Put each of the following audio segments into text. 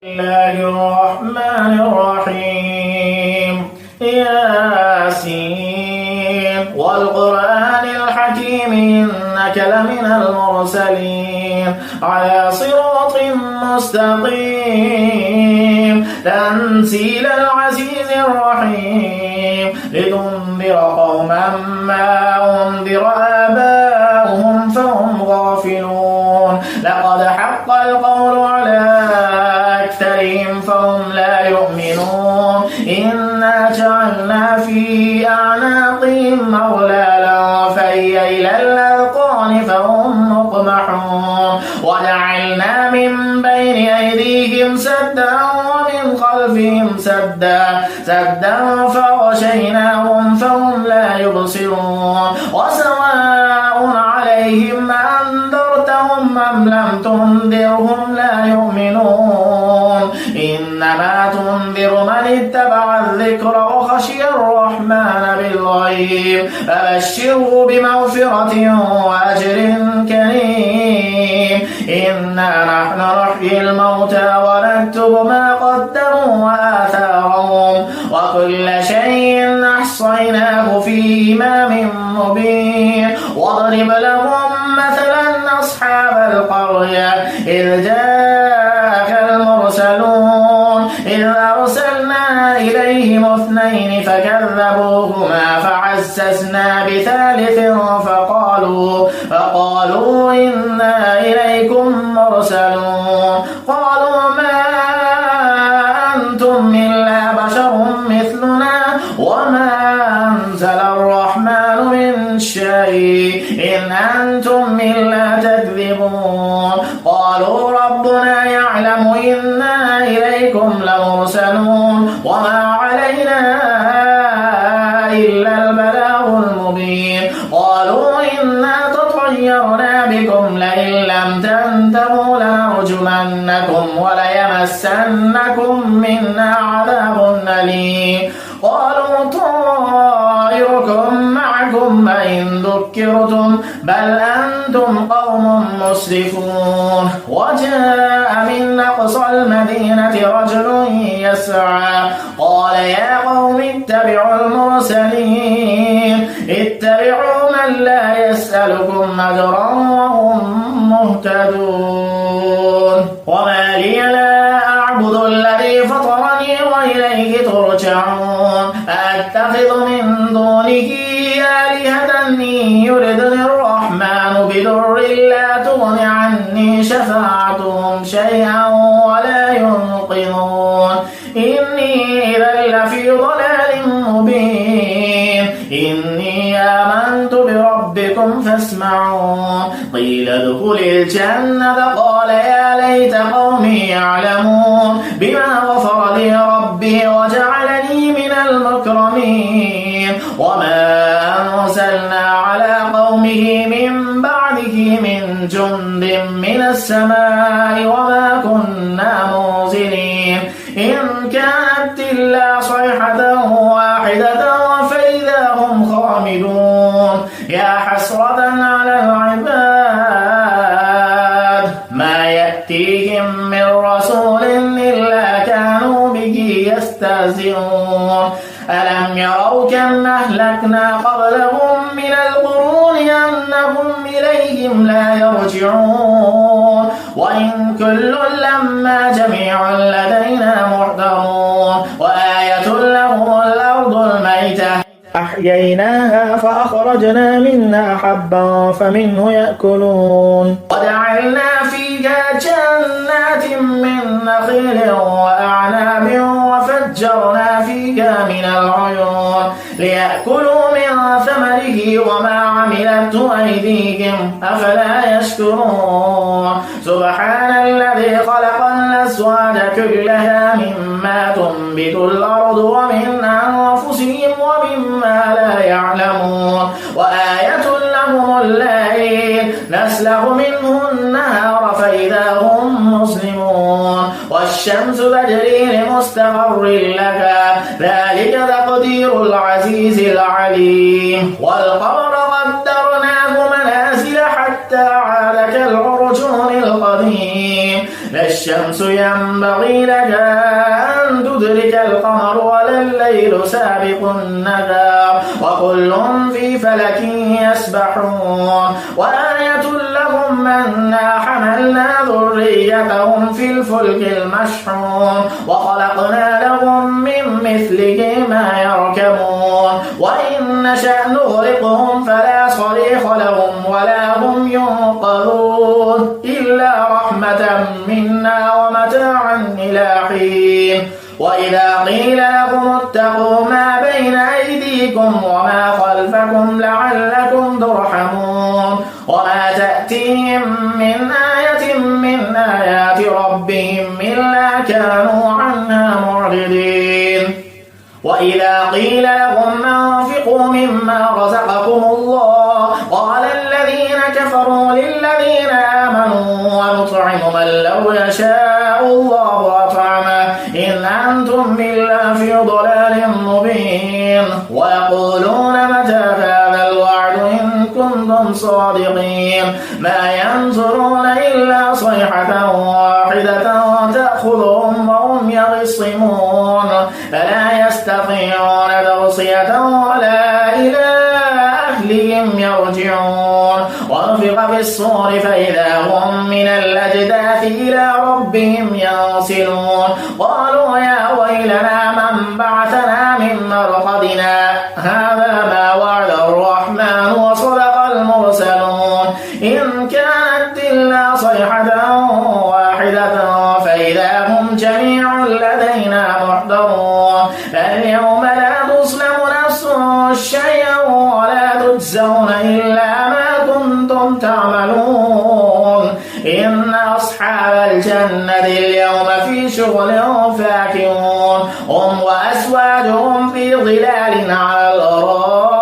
الله الرحمن الرحيم ياسين والقرآن الحكيم إنك لمن المرسلين على صراط مستقيم تنزيل العزيز الرحيم لتنذر قوما ما أنذر آباؤهم فهم غافلون لقد حق القول على أكثرهم فهم لا يؤمنون إنا جعلنا في أعناقهم أغلالا فهي إلى الأذقان فهم مقمحون وجعلنا من بين أيديهم سدا ومن خلفهم سدا فغشيناهم فهم لا يبصرون وسواء عليهم أنذرتهم أم لم تنذرهم لا يؤمنون إنما تنذر من اتبع الذكر وخشي الرحمن بالغيب فبشره بمغفرة وأجر كريم إنا نحن نحيي الموتى ونكتب ما قدموا وآثارهم وكل شيء أحصيناه في إمام مبين واضرب لهم مثلا أصحاب القرية إذ جاءك المرسلون إذ أرسلنا إليهم اثنين فكذبوهما فعززنا بثالث فقالوا إنا إليكم مرسلون قالوا ما أنتم إلا بشر مثلنا وما أنزل الرحمن من شيء إن أنتم إلا تكذبون قالوا ربنا يعلم إنا إليكم لمرسلون وما علينا إلا البلاغ المبين قالوا إنا تطيرنا بكم لئن لم تنتهوا لنرجمنكم وليمسنكم منا عذاب أليم قالوا طائركم معكم أئن ذكرتم بل أنتم قوم مسرفون وجاء من أقصى المدينة رجل يسعى قال يا قوم اتبعوا المرسلين اتبعوا من لا يسألكم أجرا وهم مهتدون وما لي لا أعبد الذي فطرني وإليه ترجعون أتخذ من دونه آلهة إن يردني الرحمن بضر لا تغن عني شفاعتهم شيئا ولا ينقذون إني إذا لفي ضلال مبين إني آمنت بربكم فاسمعون قيل ادخل الجنة قال يا ليت قومي يعلمون بما غفر لي ربي وجعلني من المكرمين وما أرسلنا على قومه من بعده من جند من السماء وما كنا منزلين إن كانت إلا صيحة واحدة فإذا هم خامدون يا حسرة على العباد ما يأتيهم من رسول إلا كانوا به يستهزئون ألم يروا كم أهلكنا قبلهم من القرون أنهم إليهم لا يرجعون وإن كل لما جميع لدينا محضرون وآية لهم الأرض الميتة أحييناها فأخرجنا منها حبا فمنه يأكلون وجعلنا فيها جنات من نخيل وأعناب وفجرنا فيها من العيون ليأكلوا من ثمره وما عملته أيديهم أفلا يشكرون سبحان الذي خلق الأزواج كلها مما تنبت الأرض ومن أنفسهم ومما لا يعلمون وآية لهم الليل نسلخ منه النهار فإذا هم مسلمون والشمس تجري لمستقر لها ذلك تقدير العزيز العليم والقمر قدرناه منازل حتى عاد كالعرجون القديم لا الشمس ينبغي لها أن تدرك القمر ولا الليل سابق النهار وكل في فلك يسبحون وآية لهم أنا حملنا ذريتهم في الفلك المشحون وخلقنا لهم من مثله ما يركبون وإن نشأ نغرقهم فلا صريخ لهم ولا هم ينقذون إلا رحمة منا ومتاعا إلى حين وإذا قيل لكم اتقوا ما بين أيديكم وما خلفكم لعلكم ترحمون وما تأتيهم من آية من آيات ربهم إلا كانوا عنها معرضين وإذا قيل لهم أنفقوا مما رزقكم الله قال الذين كفروا للذين آمنوا ونطعم من لو يشاء الله أطعمه إن أنتم إلا في ضلال مبين ويقولون متى هذا الوعد إن كنتم صادقين ما ينظرون إلا صيحة واحدة تأخذهم وهم يخصمون فلا يستطيعون توصية ولا إلى أهلهم يرجعون ونفخ في الصور فإذا هم من الأجداث إلى ربهم ينسلون قالوا يا ويلنا من بعثنا من مرقدنا هذا ما وعد الرحمن وصدق المرسلون إن كانت إلا صيحة واحدة فإذا هم جميع لدينا محضرون فاليوم لا تظلم نفس شيئا ولا تجزون إلا ما كنتم تعملون إن أصحاب الجنة اليوم في شغل فاكهون هم وأزواجهم في ظلال على الأرائك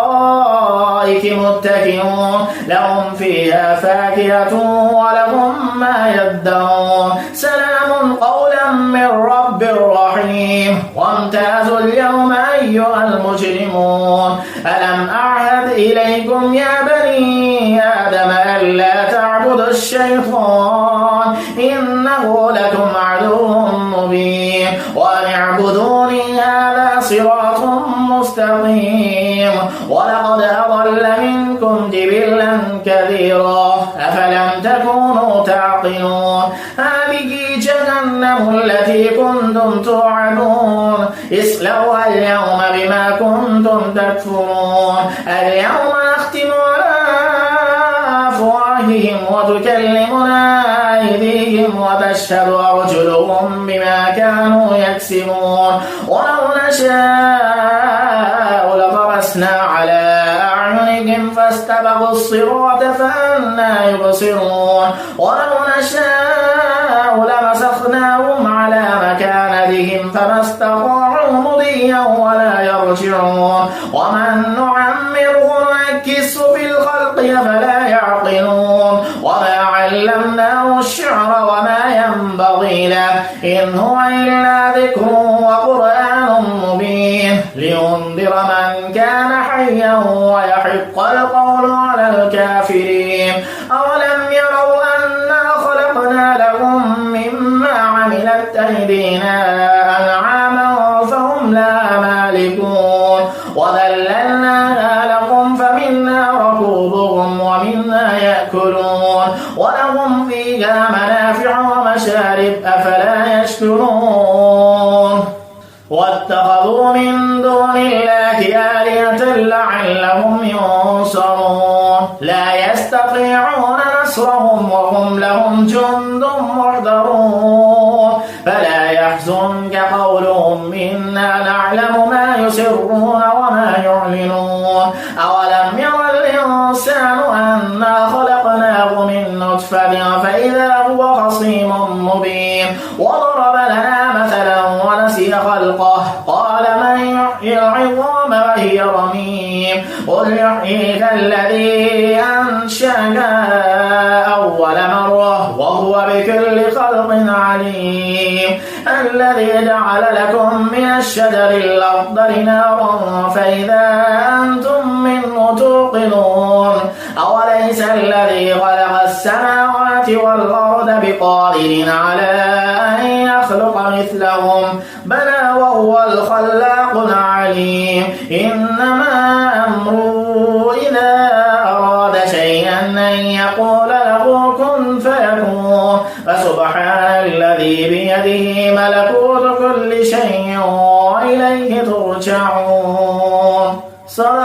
متكئون لهم فيها فاكهة ولهم ما يدعون سلام قولا من رب رحيم وامتازوا اليوم أيها المجرمون ألم أعهد إليكم يا بني آدم ألا تعبدوا الشيطان إنه لكم عدو مبين وأن اعبدوني هذا صراط مستقيم ولقد أضل منكم جبلا كثيرا أفلم تكونوا تعقلون هذه جهنم التي كنتم توعدون اصلوها اليوم بما كنتم تكفرون اليوم نختم على أفواههم وتكلمنا أيديهم وتشهد أرجلهم بما كانوا يكسبون ولو نشاء لطمسنا على أعينهم فاستبقوا الصراط فأنى يبصرون ولو نشاء لمسخناهم على مكانتهم فما استطاعوا مضيا ولا يرجعون ومن نعمره نكسه في الخلق فلا يعقلون وما علمناه الشعر وما ينبغي له إن هو إلا ذكر وقرآن مبين لينذر من كان حيا ويحق القول على الكافرين أولم يروا أنا خلقنا لهم مما عملت أيدينا أنعاما فهم لا مالكون وذللناها لهم فمنا ركوبهم ومنا يأكلون ولهم فيها منافع ومشارب أفلا يشكرون واتخذوا من دون الله آلهة لعلهم ينصرون لا يستطيعون نصرهم وهم لهم جند محضرون فلا يحزنك قولهم إنا نعلم ما يسرون وما يعلنون أولم ير الإنسان أنا خلقناه من نطفة فإذا هو خصيم مبين وضرب لنا مثلا ونسي خلقه قال من يحيي العظام وهي رميم قل يحييها الذي أنشأها أول مرة وهو بكل خلق عليم الذي جعل لكم من الشجر الأخضر نارا فإذا أنتم منه توقنون أوليس الذي خلق السماوات السماوات والأرض بقادر على أن يخلق مثلهم بلى وهو الخلاق العليم إنما أمره إذا أراد شيئا أن يقول له كن فيكون فسبحان الذي بيده ملكوت كل شيء وإليه ترجعون. صدق